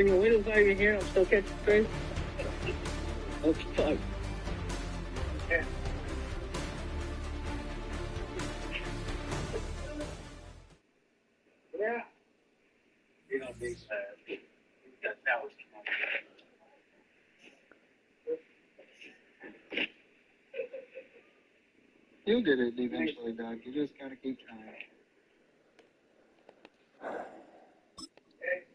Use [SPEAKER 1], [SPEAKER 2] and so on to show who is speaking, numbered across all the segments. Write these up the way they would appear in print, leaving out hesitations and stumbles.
[SPEAKER 1] The window's not even here. I'm still catching fish. Oh fuck. Yeah. Yeah. You know, that was you get it eventually, Doug. You just gotta keep trying.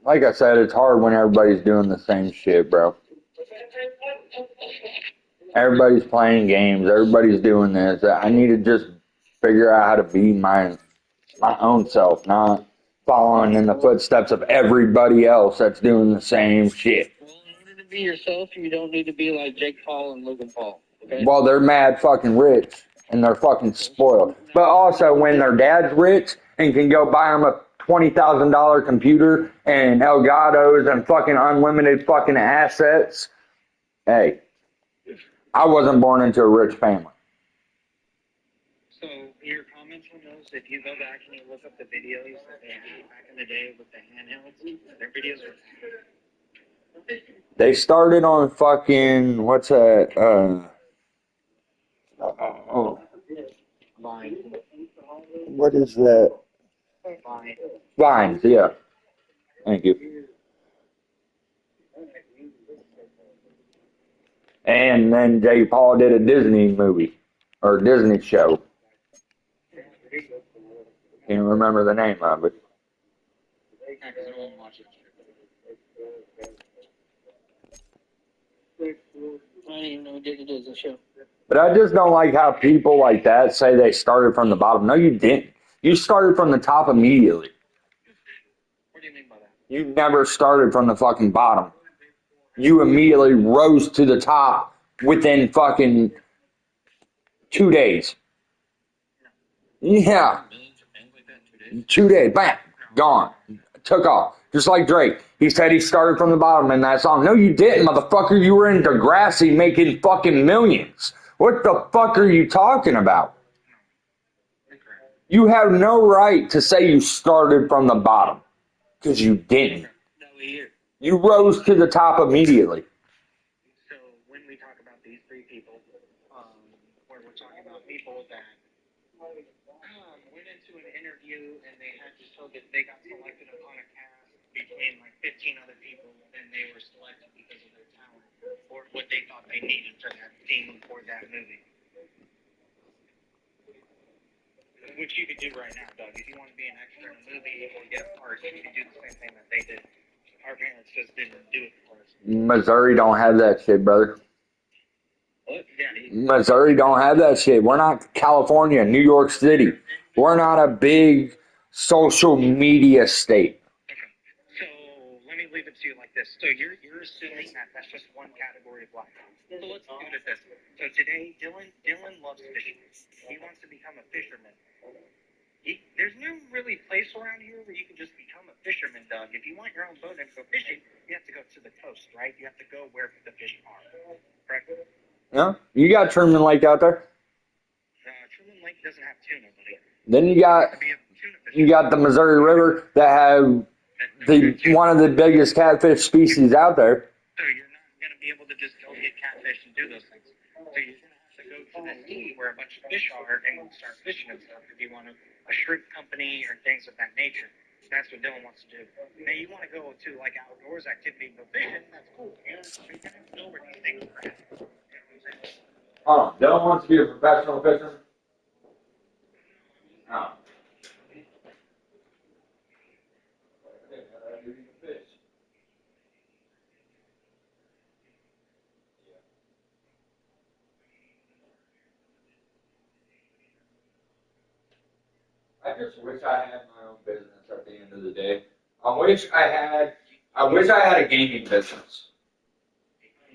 [SPEAKER 2] Like I said, it's hard when everybody's doing the same shit, bro. Everybody's playing games. Everybody's doing this. I need to just figure out how to be my own self, not following in the footsteps of everybody else that's doing the same shit.
[SPEAKER 1] Well, in order to be yourself, you don't need to be like Jake Paul and Logan Paul. Okay?
[SPEAKER 2] Well, they're mad fucking rich and they're fucking spoiled. But also, when their dad's rich and can go buy them a $20,000 computer and Elgatos and fucking unlimited fucking assets, hey, I wasn't born into a rich family.
[SPEAKER 1] So your comments on those, if you go back and you look up the videos that they had back in the day with the handhelds, their videos are...
[SPEAKER 2] They started on fucking, what's that,
[SPEAKER 1] Vine.
[SPEAKER 2] What is that?
[SPEAKER 1] Vine.
[SPEAKER 2] Vines, yeah. Thank you. And then Jay Paul did a Disney movie, or Disney show. Can't remember the name of it.
[SPEAKER 1] I don't even know who did a Disney show.
[SPEAKER 2] But I just don't like how people like that say they started from the bottom. No, you didn't. You started from the top immediately.
[SPEAKER 1] What do you mean by that?
[SPEAKER 2] You never started from the fucking bottom. You immediately rose to the top within fucking 2 days. Yeah. 2 days, bam, gone. Took off. Just like Drake. He said he started from the bottom in that song. No, you didn't, motherfucker. You were in Degrassi making fucking millions. What the fuck are you talking about? You have no right to say you started from the bottom. Because you didn't. You rose to the top immediately.
[SPEAKER 1] So when we talk about these three people, where we're talking about people that went into an interview and they had to show that they got selected upon a cast between like 15 other people, and they were selected because of their talent or what they thought they needed for that team for that movie. Which you could do right now, Doug. If you want to be an extra in a movie or get a part, you could do the same thing that they did. Our parents just didn't do it for us.
[SPEAKER 2] Missouri don't have that shit, brother.
[SPEAKER 1] What? Yeah,
[SPEAKER 2] Missouri don't have that shit. We're not California, New York City. We're not a big social media state.
[SPEAKER 1] Okay. So let me leave it to you like this. So you're assuming that that's just one category of life. So let's do it this way. So today, Dylan loves fishing. He wants to become a fisherman. There's no really place around here where you can just become a fisherman, Doug. If you want your own boat and go fishing, you have to go to the coast, right? You have to go where the fish are, correct?
[SPEAKER 2] Yeah, you got Truman Lake out there.
[SPEAKER 1] Truman Lake doesn't have tuna, buddy.
[SPEAKER 2] Then you got the Missouri River that have one of the biggest catfish species out there.
[SPEAKER 1] So you're not going to be able to just go get catfish and do those things. So you're going to have to go to the sea where a bunch of fish are and start fishing and stuff if you want a shrimp company or things of that nature. That's what Dylan wants to do. Now you want to go to like outdoors activity and go fishing, that's cool. You know where these things are at. You know what I'm saying?
[SPEAKER 2] Oh, Dylan wants to be a professional fisherman? No. I just wish I had my own business at the end of the day. I wish I had a gaming business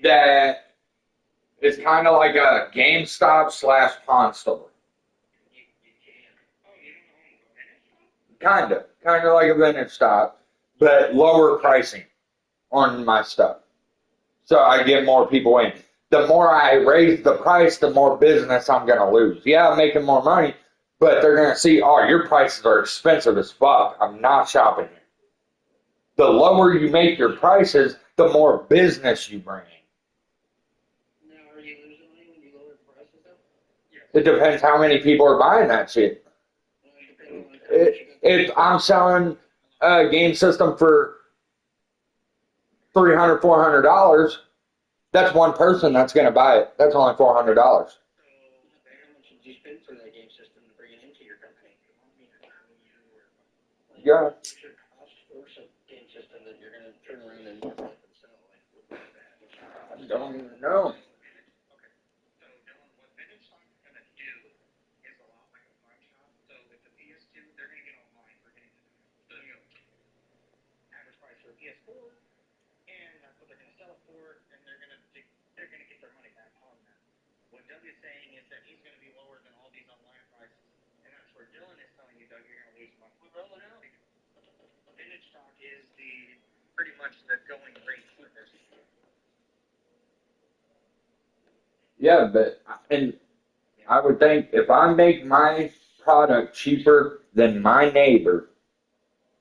[SPEAKER 2] that is kind of like a GameStop / pawn store. Kind of like a vintage stop, but lower pricing on my stuff. So I get more people in. The more I raise the price, the more business I'm going to lose. Yeah, I'm making more money, but they're going to see, oh, your prices are expensive as fuck. I'm not shopping here. The lower you make your prices, the more business you bring.
[SPEAKER 3] Now, are you losing money when you lower the prices though?
[SPEAKER 2] It depends how many people are buying that shit.
[SPEAKER 3] Depending on how much you got.
[SPEAKER 2] If I'm selling a game system for $300, $400, that's one person that's going to buy it. That's only $400.
[SPEAKER 3] So, how much did you spend for that game system to bring it into your company? Like,
[SPEAKER 2] Yeah.
[SPEAKER 3] what's your cost for some game system that you're going to turn around and market up and sell? Like,
[SPEAKER 2] I don't even know.
[SPEAKER 1] So Dylan, what Vintage Stock is going to do is a lot like a pawn shop. So with the PS2, they're going to get online for getting to the average price for a PS4, and that's what they're going to sell it for, and they're going to get their money back on that. What Doug is saying is that he's going to be lower than all these online prices, and that's where Dylan is telling you, Doug, you're going to lose money. Vintage Stock is the pretty much the going rate for this.
[SPEAKER 2] Yeah, but and I would think if I make my product cheaper than my neighbor,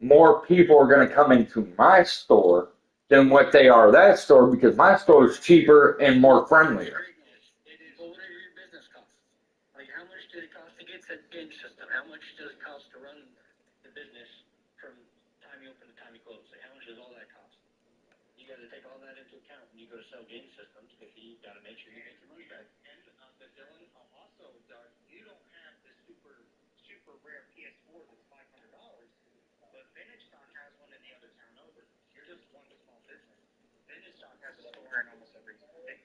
[SPEAKER 2] more people are going to come into my store than what they are that store because my store is cheaper and more friendlier.
[SPEAKER 3] well, what are your business costs? Like, how much does it cost to get that game system? How much does it cost to run the business from time you open to time you close? Like, how much does all that cost? You got to take all that into account when you go to sell game systems because you got to make sure you make your money back.
[SPEAKER 1] And the Dylan, also, Doug, you don't have the super rare PS4 that's $500, but Vintage Stock has one in the other town over. You're just one small business. Vintage Stock has a store in almost every state.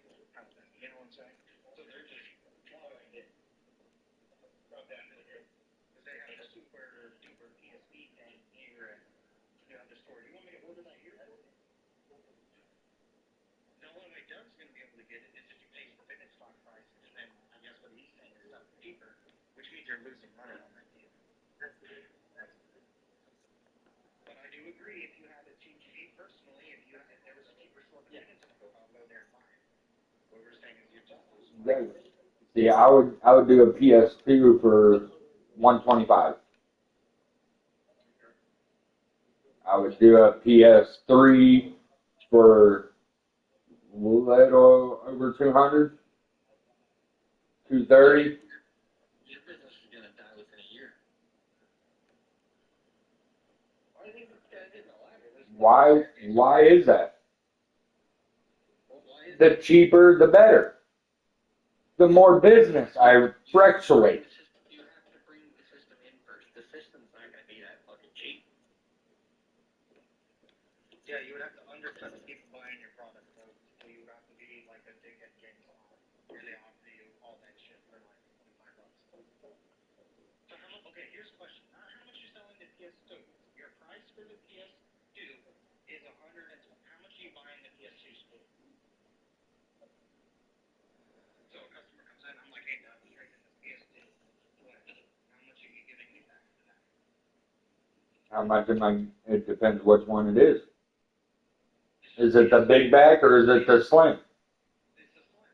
[SPEAKER 1] You know what I'm saying? So they're just following it from that to the because they have the super duper PSP thing here, and you have the store. Do you want me to order that here? The only way Doug's going to be able to get it is if you pay the Vintage Stock price, and then I guess what he's saying is something cheaper, which means you're losing money on that deal. But I do agree, if you have it cheap, me personally, if there was a cheaper store than Vintage Stock, I'll go there and buy it. What we're saying is you're just losing money.
[SPEAKER 2] See, I would do a PS2 for $125. I would do a PS3 for a little over 200, 230.
[SPEAKER 3] Your business is going to die within a year. I think this guy didn't elaborate.
[SPEAKER 2] Why is that?
[SPEAKER 3] Well, why is
[SPEAKER 2] The cheaper, the better. The more business I fluctuate.
[SPEAKER 3] You have to bring the system in first. The system's not going to be that fucking cheap.
[SPEAKER 1] Yeah, you would have to undercut the people buying your product, though. So you would have to be like a dickhead GameStop, where they offer you all that shit for like $25. So how much? Okay, here's a question. Not how much you're selling the PS2. Your price for the PS2 is 120. How much are you buying the PS2 for? So a customer comes in, I'm like, hey, Doug, I'm trading this PS2. How much are you giving me back for that?
[SPEAKER 2] How much am I? It depends which one it is. Is it the big back or is it the slim?
[SPEAKER 1] It's a slim.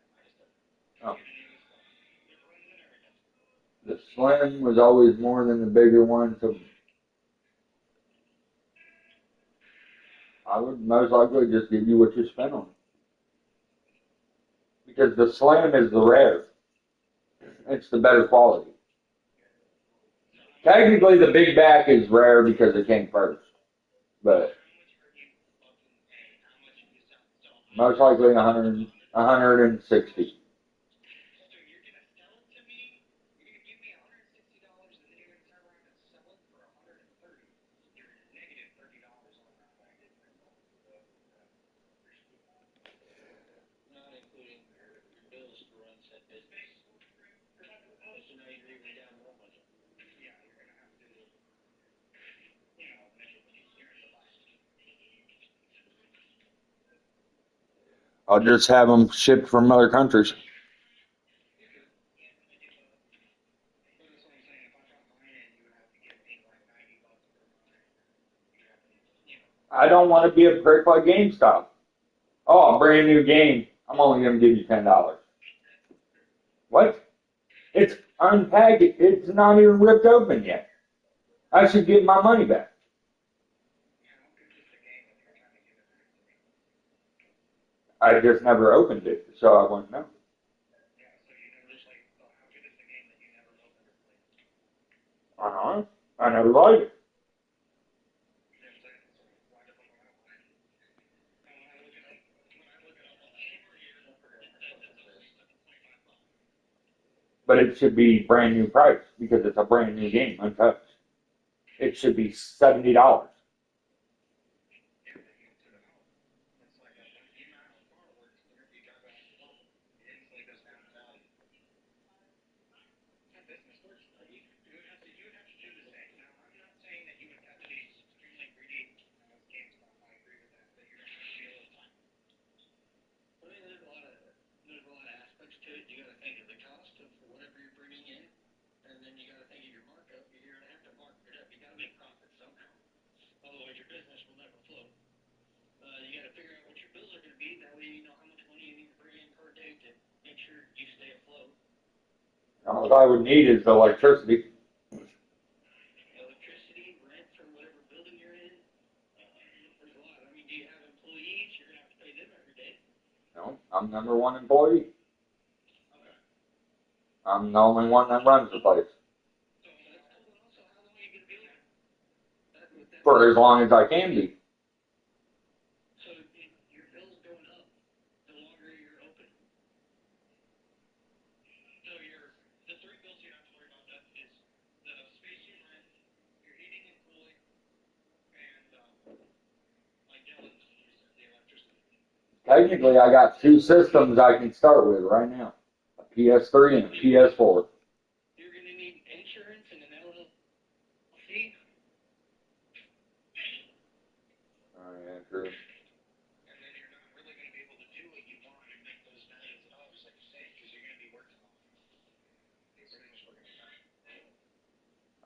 [SPEAKER 2] Oh. The slim was always more than the bigger one, so I would most likely just give you what you spent on it. Because the slim is the rare. It's the better quality. Technically, the big back is rare because it came first. But most likely 100, 160.
[SPEAKER 3] Not including your bills to run said business. But you know you're even down more money.
[SPEAKER 1] Yeah, you're gonna have to,
[SPEAKER 2] I'll just have them shipped from other countries. I don't want to be a prick like GameStop. Oh, a brand new game. I'm only going to give you $10. What? It's unpackaged. It's not even ripped open yet. I should get my money back. I just never opened it, so I wouldn't know.
[SPEAKER 1] Yeah, so you never just like, so how good is the game that you never opened or played?
[SPEAKER 2] I don't know. I never liked it.
[SPEAKER 1] You know what I'm saying? So why the fuck would I buy it? And when I look it up on cheaper, it's $25.
[SPEAKER 2] But it should be brand new price because it's a brand new game, untouched. It should be $70.
[SPEAKER 1] Yeah, but you took it out. It's like the amount of car works whenever you drive out the wall, it instantly goes down in value. How business works, though. You would have to do the same. Now, I'm not saying that you would have to be extremely greedy as GameStop. I agree with that. That you're going to have to be a little time.
[SPEAKER 3] I mean, there's a lot of aspects to it. You got to think of the cost of whatever you're bringing in, and then you got to think of your markup. You're going to have to mark it up. You got to make profit somehow. Otherwise, your business will never flow. You got to figure out what your bills are going to be. That way, you know how much money you need to bring in per day to make sure you stay afloat.
[SPEAKER 2] All I would need is the electricity.
[SPEAKER 3] Electricity, rent for whatever building you're in. There's a lot. I mean, do you have employees? You're going to have to pay them every day.
[SPEAKER 2] No, I'm number one employee.
[SPEAKER 3] Okay.
[SPEAKER 2] I'm the only one that runs the place.
[SPEAKER 3] So that's cool. And also, how long are you going to be there?
[SPEAKER 2] For as long as I can be.
[SPEAKER 3] So your bill's going up the longer you're open. So the three bills you have to worry about that is the space you rent, your heating and cooling, and like Dylan you said, the electricity.
[SPEAKER 2] Technically, I got two systems I can start with right now. A PS3 and a PS4.
[SPEAKER 3] You're going to need insurance and an LLC.
[SPEAKER 2] Oh, yeah, true.
[SPEAKER 1] And then you're not really going to be able to do what you want and make those millions of dollars like you say, because you're going to be working on it. You're pretty much working on it.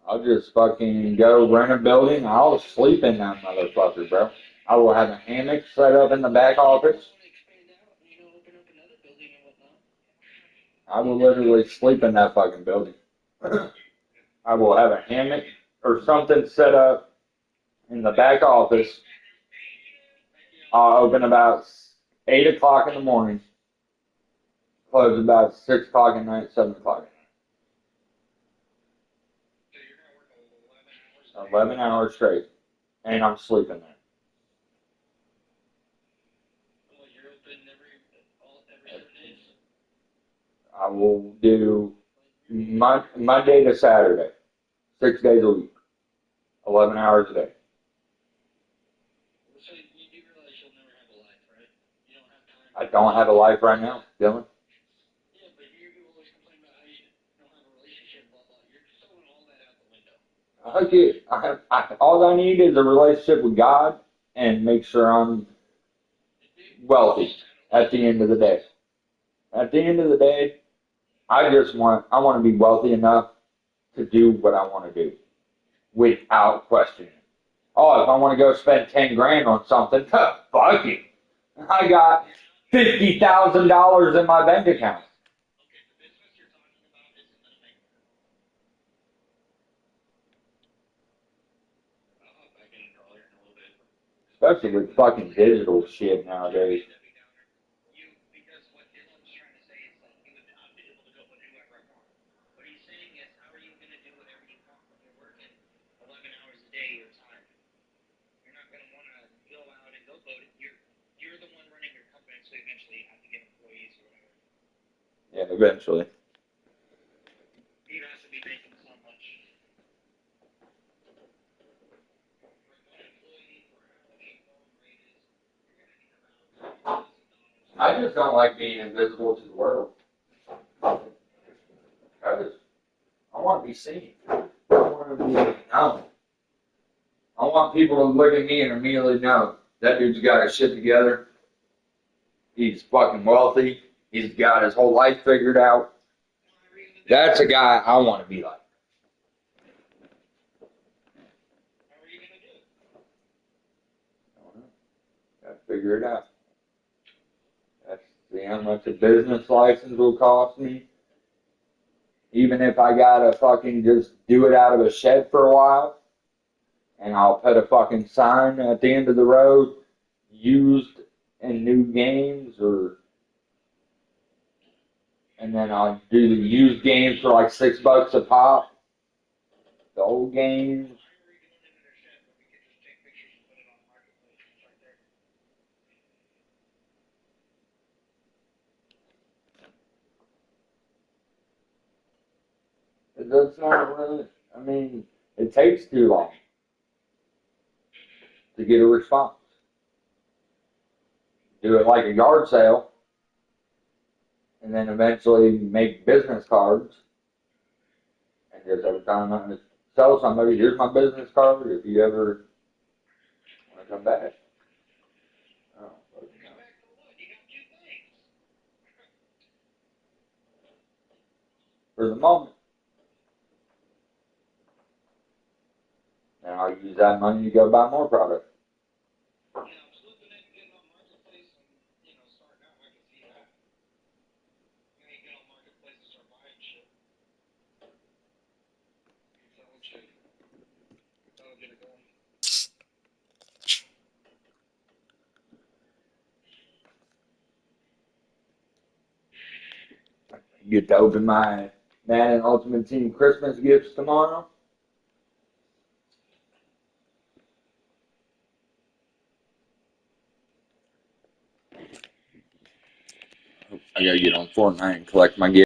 [SPEAKER 2] I'll just fucking go rent a building. I'll sleep in that motherfucker, bro. I will have a hammock set up in the back office. I will literally sleep in that fucking building. I will have a hammock or something set up in the back office. I'll open about 8 o'clock in the morning. Close about 6 o'clock at night, 7 o'clock at night.
[SPEAKER 1] So you're going to work 11 hours?
[SPEAKER 2] 11 hours straight. And I'm sleeping there.
[SPEAKER 3] Well, you're open every 7 days?
[SPEAKER 2] I will do Monday to Saturday. 6 days a week. 11 hours a day.
[SPEAKER 3] So you do realize you'll never have a life, right? You don't have time.
[SPEAKER 2] I don't have a life right now, Dylan.
[SPEAKER 3] Yeah, but you always complain about how you don't have a relationship, blah, blah. You're throwing all that out the window.
[SPEAKER 2] All I need is a relationship with God and make sure I'm wealthy at the end of the day. At the end of the day, I want to be wealthy enough to do what I want to do without questioning. Oh, if I want to go spend 10 grand on something, fuck it. I got $50,000 in my bank account.
[SPEAKER 3] Okay, the business you're talking about isn't going to make money. I'll hop back in and call here in a little bit.
[SPEAKER 2] Especially with fucking digital shit nowadays.
[SPEAKER 1] Because what Dylan's trying to say is like you would not be able to go with whoever I want. What he's saying is, how are you going to do whatever you want when you're working 11 hours a day your time? You're not going to want to go out and go load it. You're the one running your company, so eventually you have to get employees or whatever.
[SPEAKER 2] Yeah, eventually.
[SPEAKER 1] You have to be making so much.
[SPEAKER 2] I just don't like being invisible to the world. I want to be seen. I want to be known. I want people to look at me and immediately know that dude's got his shit together. He's fucking wealthy. He's got his whole life figured out. That's a guy I want to be like.
[SPEAKER 3] How are you going to do it?
[SPEAKER 2] I don't know. Gotta figure it out. That's see how much a business license will cost me. Even if I gotta fucking just do it out of a shed for a while, and I'll put a fucking sign at the end of the road, used in new games, and then I'll do the used games for like $6 a pop. The old games. That's not really. I mean, it takes too long to get a response. Do it like a yard sale, and then eventually make business cards. And just every time I tell somebody, here's my business card. If you ever want to come back. Oh, for the moment. And I'll use that money to go buy more product. Get to open my Madden Ultimate Team Christmas gifts tomorrow. I gotta get on Fortnite and collect my gifts.